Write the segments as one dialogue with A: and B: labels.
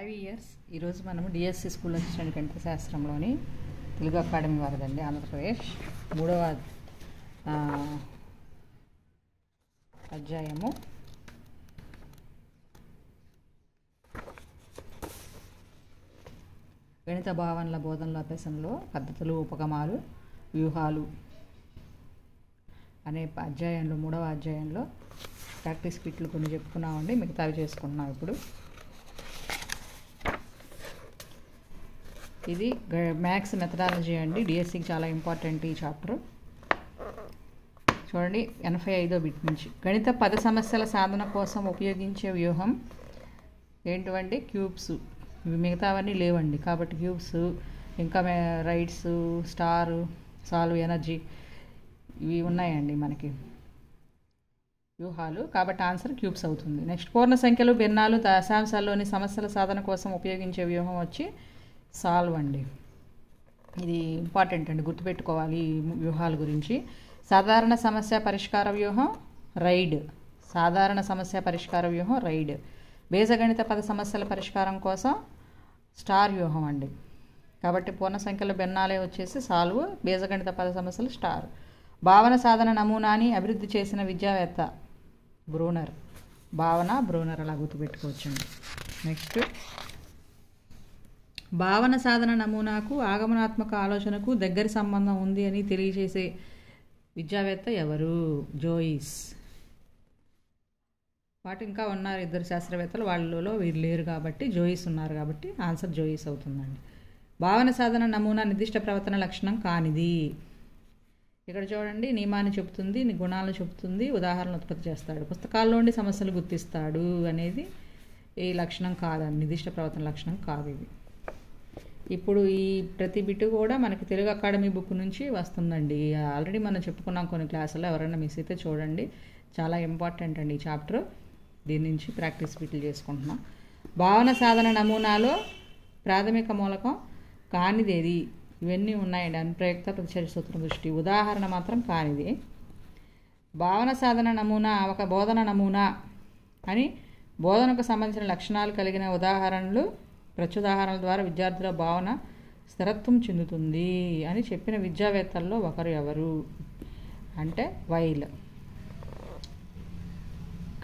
A: IVS ఈరోజు మనము DSC school assistant గణిత శాస్త్రంలోని తెలుగు అకాడమీ వారిదండి ఆంధ్రప్రదేశ్ 3వ అధ్యాయము గణిత భావనల బోధనల అభ్యాసంలో పద్ధతులు ఉపగమాలు వ్యూహాలు అనే అధ్యాయంలో 3వ అధ్యాయంలో ప్రాక్టీస్ బిట్లు కొన్ని చెప్పుకున్నామండి, మిగతావి చేసుకుంటున్నాం. ఇప్పుడు ఇది మ్యాథ్స్ మెథడాలజీ అండి, డిఎస్సికి చాలా ఇంపార్టెంట్ ఈ చాప్టర్. చూడండి 85వ బిట్ నుంచి. గణిత పద సమస్యల సాధన కోసం ఉపయోగించే వ్యూహం ఏంటివండి? క్యూబ్స్. ఇవి మిగతావన్నీ లేవండి, కాబట్టి క్యూబ్స్, ఇంకా రైట్స్, స్టార్, సాల్వ్, ఎనర్జీ ఇవి ఉన్నాయండి మనకి వ్యూహాలు, కాబట్టి ఆన్సర్ క్యూబ్స్ అవుతుంది. నెక్స్ట్, పూర్ణ సంఖ్యలు, భిన్నాలు, దశాంశాల్లోని సమస్యల సాధన కోసం ఉపయోగించే వ్యూహం వచ్చి సాల్వ్ అండి. ఇది ఇంపార్టెంట్ అండి, గుర్తుపెట్టుకోవాలి ఈ వ్యూహాల గురించి. సాధారణ సమస్య పరిష్కార వ్యూహం రైడ్. సాధారణ సమస్య పరిష్కార వ్యూహం రైడ్. బీజగణిత పద సమస్యల పరిష్కారం కోసం స్టార్ వ్యూహం అండి. కాబట్టి పూర్ణ సంఖ్యల భిన్నాలే వచ్చేసి సాల్వ్, బీజగణిత పద సమస్యలు స్టార్. భావన సాధన నమూనాని అభివృద్ధి చేసిన విద్యావేత్త బ్రూనర్. భావన బ్రూనర్ అలా గుర్తుపెట్టుకోవచ్చండి. నెక్స్ట్, భావన సాధన నమూనాకు ఆగమనాత్మక ఆలోచనకు దగ్గరి సంబంధం ఉంది అని తెలియజేసే విద్యావేత్త ఎవరు? జోయిస్. వాటి ఇంకా ఉన్నారు ఇద్దరు శాస్త్రవేత్తలు, వాళ్ళలో వీరు లేరు కాబట్టి జోయిస్ ఉన్నారు, కాబట్టి ఆన్సర్ జోయిస్ అవుతుందండి. భావన సాధన నమూనా నిర్దిష్ట ప్రవర్తన లక్షణం కానిది. ఇక్కడ చూడండి, నియమాన్ని చెబుతుంది, గుణాలను చెబుతుంది, ఉదాహరణలు ఉత్పత్తి చేస్తాడు, పుస్తకాల్లోని సమస్యలు గుర్తిస్తాడు అనేది ఈ లక్షణం కాదండి, నిర్దిష్ట ప్రవర్తన లక్షణం కాదు ఇది. ఇప్పుడు ఈ ప్రతి బిట్టు కూడా మనకి తెలుగు అకాడమీ బుక్ నుంచి వస్తుందండి. ఆల్రెడీ మనం చెప్పుకున్నాం కొన్ని క్లాసుల్లో, ఎవరైనా మిస్ అయితే చూడండి, చాలా ఇంపార్టెంట్ అండి ఈ చాప్టర్. దీని నుంచి ప్రాక్టీస్ బిట్లు చేసుకుంటున్నాం. భావన సాధన నమూనాలో ప్రాథమిక మూలకం కానిదేది? ఇవన్నీ ఉన్నాయండి. అనుప్రయుక్త, ప్రతిచర్య సూత్రం, దృష్టి. ఉదాహరణ మాత్రం కానిది. భావన సాధన నమూనా ఒక బోధన నమూనా అని బోధనకు సంబంధించిన లక్షణాలు కలిగిన ఉదాహరణలు, ప్రత్యుదాహరణల ద్వారా విద్యార్థుల భావన స్థిరత్వం చెందుతుంది అని చెప్పిన విద్యావేత్తల్లో ఒకరు ఎవరు అంటే వైల్.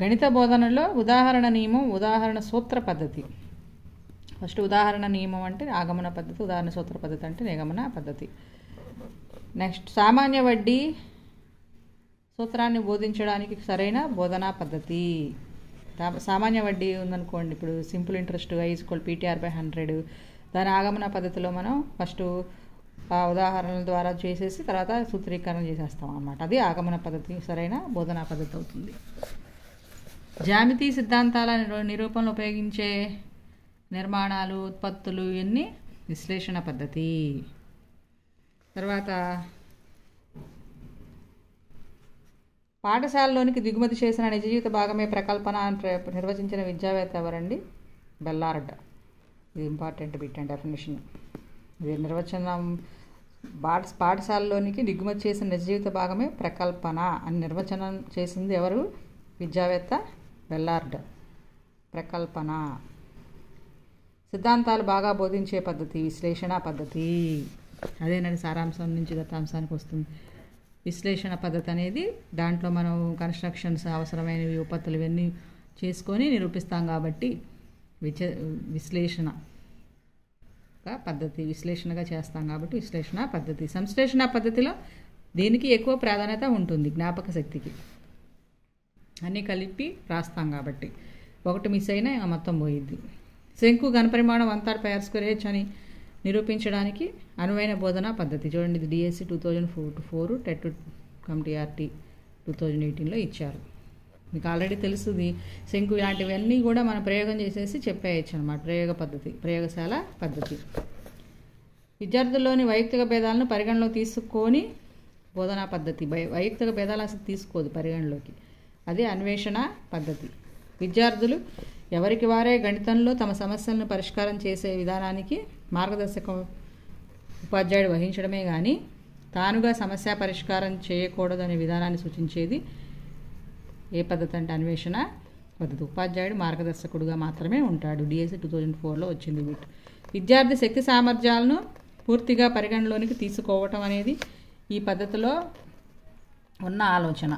A: గణిత బోధనలో ఉదాహరణ నియమం, ఉదాహరణ సూత్ర పద్ధతి. ఫస్ట్ ఉదాహరణ నియమం అంటే ఆగమన పద్ధతి, ఉదాహరణ సూత్ర పద్ధతి అంటే నిగమన పద్ధతి. నెక్స్ట్, సామాన్య వడ్డీ సూత్రాన్ని బోధించడానికి సరైన బోధనా పద్ధతి. సామాన్య వడ్డీ ఉందనుకోండి, ఇప్పుడు సింపుల్ ఇంట్రెస్ట్ I=PTR/100, దాని ఆగమన పద్ధతిలో మనం ఫస్ట్ ఆ ఉదాహరణల ద్వారా చేసేసి తర్వాత సూత్రీకరణ చేసేస్తాం అన్నమాట. అది ఆగమన పద్ధతి, సరైన బోధనా పద్ధతి అవుతుంది. జ్యామితి సిద్ధాంతాల నిరూపణలు ఉపయోగించే నిర్మాణాలు, ఉత్పత్తులు ఇవన్నీ విశ్లేషణ పద్ధతి. తర్వాత పాఠశాలలోనికి దిగుమతి చేసిన నిజ జీవిత భాగమే ప్రకల్పన నిర్వచించిన విద్యావేత్త ఎవరండి? బెల్లార్డ్. ఇది ఇంపార్టెంట్ బిట్ అండ్ డెఫినేషన్. ఇది నిర్వచనం. పాఠశాలలోనికి దిగుమతి చేసిన నిజ జీవిత భాగమే ప్రకల్పన అని నిర్వచనం చేసింది ఎవరు? విద్యావేత్త బెల్లార్డ్. ప్రకల్పన. సిద్ధాంతాలు బాగా బోధించే పద్ధతి విశ్లేషణ పద్ధతి. అదేనండి సారాంశం నుంచి దత్తాంశానికి వస్తుంది. విశ్లేషణ పద్ధతి అనేది దాంట్లో మనం కన్స్ట్రక్షన్స్, అవసరమైనవి, ఉపత్తులు ఇవన్నీ చేసుకొని నిరూపిస్తాం కాబట్టి విశ్లేషణగా పద్ధతి, విశ్లేషణగా చేస్తాం కాబట్టి విశ్లేషణ పద్ధతి. సంశ్లేషణ పద్ధతిలో దీనికి ఎక్కువ ప్రాధాన్యత ఉంటుంది, జ్ఞాపక శక్తికి. అన్నీ కలిపి రాస్తాం కాబట్టి ఒకటి మిస్ అయినా మొత్తం పోయిద్ది. శంకు ఘనపరిమాణం 1/2πr² అని నిరూపించడానికి అనువైన బోధనా పద్ధతి. చూడండి, ఇది డిఎస్సి 2004 టెట్ TRT 2018లో ఇచ్చారు. మీకు ఆల్రెడీ తెలుస్తుంది. శంకు ఇలాంటివన్నీ కూడా మనం ప్రయోగం చేసేసి చెప్పేయచ్చు అనమాట. ప్రయోగ పద్ధతి, ప్రయోగశాల పద్ధతి. విద్యార్థుల్లోని వైయక్తిక భేదాలను పరిగణలో తీసుకొని బోధనా పద్ధతి. వైయక్తిక భేదాలు అసలు తీసుకోదు పరిగణలోకి, అది అన్వేషణ పద్ధతి. విద్యార్థులు ఎవరికి వారే గణితంలో తమ సమస్యలను పరిష్కారం చేసే విధానానికి మార్గదర్శకం ఉపాధ్యాయుడు వహించడమే కానీ తానుగా సమస్య పరిష్కారం చేయకూడదనే విధానాన్ని సూచించేది ఏ పద్ధతి అంటే అన్వేషణ పద్ధతి. ఉపాధ్యాయుడు మార్గదర్శకుడుగా మాత్రమే ఉంటాడు. డిఎస్సి 2004లో వచ్చింది బిట్. విద్యార్థి శక్తి సామర్థ్యాలను పూర్తిగా పరిగణలోనికి తీసుకోవటం అనేది ఈ పద్ధతిలో ఉన్న ఆలోచన.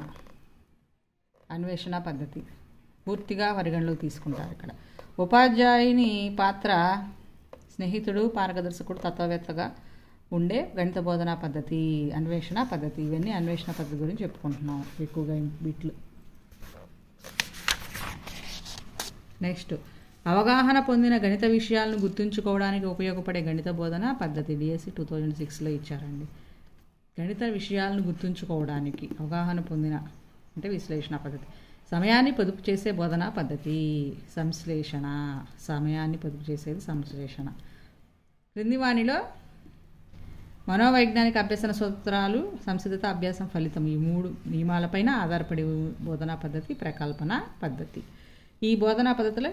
A: అన్వేషణ పద్ధతి పూర్తిగా పరిగణలోకి తీసుకుంటారు. ఇక్కడ ఉపాధ్యాయుని పాత్ర స్నేహితుడు, మార్గదర్శకుడు, తత్వవేత్తగా ఉండే గణిత బోధనా పద్ధతి, అన్వేషణ పద్ధతి. ఇవన్నీ అన్వేషణ పద్ధతి గురించి చెప్పుకుంటున్నాం ఎక్కువగా బిట్లు. నెక్స్ట్, అవగాహన పొందిన గణిత విషయాలను గుర్తుంచుకోవడానికి ఉపయోగపడే గణిత బోధన పద్ధతి. డిఎస్సి 2006లో ఇచ్చారండి. గణిత విషయాలను గుర్తుంచుకోవడానికి అవగాహన పొందిన అంటే విశ్లేషణ పద్ధతి. సమయాన్ని పొదుపు చేసే బోధనా పద్ధతి సంశ్లేషణ. సమయాన్ని పొదుపు చేసేది సంశ్లేషణ. క్రింది వానిలో మనోవైజ్ఞానిక అభ్యసన సూత్రాలు సంసిద్ధత అభ్యాసం ఫలితం ఈ 3 నియమాలపైన ఆధారపడి బోధనా పద్ధతి ప్రకల్పన పద్ధతి. ఈ బోధనా పద్ధతిలో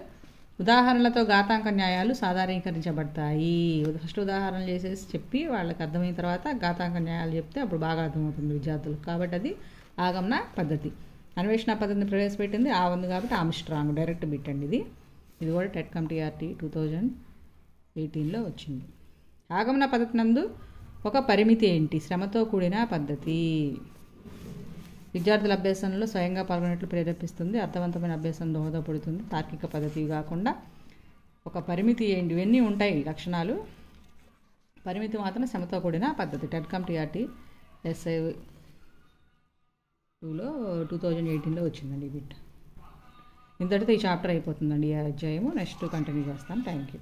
A: ఉదాహరణలతో ఘాతాంక న్యాయాలు సాధారణీకరించబడతాయి. ఫస్ట్ ఉదాహరణలు చేసేసి చెప్పి వాళ్ళకి అర్థమైన తర్వాత ఘాతాంక న్యాయాలు చెప్తే అప్పుడు బాగా అర్థమవుతుంది విద్యార్థులకు. కాబట్టి అది ఆగమన పద్ధతి. అన్వేషణ పద్ధతిని ప్రవేశపెట్టింది ఉంది కాబట్టి ఆమ్స్ట్రాంగ్ డైరెక్ట్ బిట్ అండి. ఇది కూడా టెట్కమ్ టీఆర్టీ 2018లో వచ్చింది. ఆగమన పద్ధతి నందు ఒక పరిమితి ఏంటి? శ్రమతో కూడిన పద్ధతి. విద్యార్థుల అభ్యాసంలో స్వయంగా పాల్గొనేట్లు ప్రేరేపిస్తుంది. అర్థవంతమైన అభ్యాసం దోహదపడుతుంది. తార్కిక పద్ధతి కాకుండా ఒక పరిమితి ఏంటి? ఇవన్నీ ఉంటాయి లక్షణాలు. పరిమితి మాత్రం శ్రమతో కూడిన పద్ధతి. టెట్కమ్ టీఆర్టీ ఎస్ఐ 2లో 2018లో వచ్చిందండి ఈ బిట్. ఇంతటితో ఈ చాప్టర్ అయిపోతుందండి ఈ అధ్యాయము. నెక్స్ట్ కంటిన్యూ చేస్తాం. Thank you.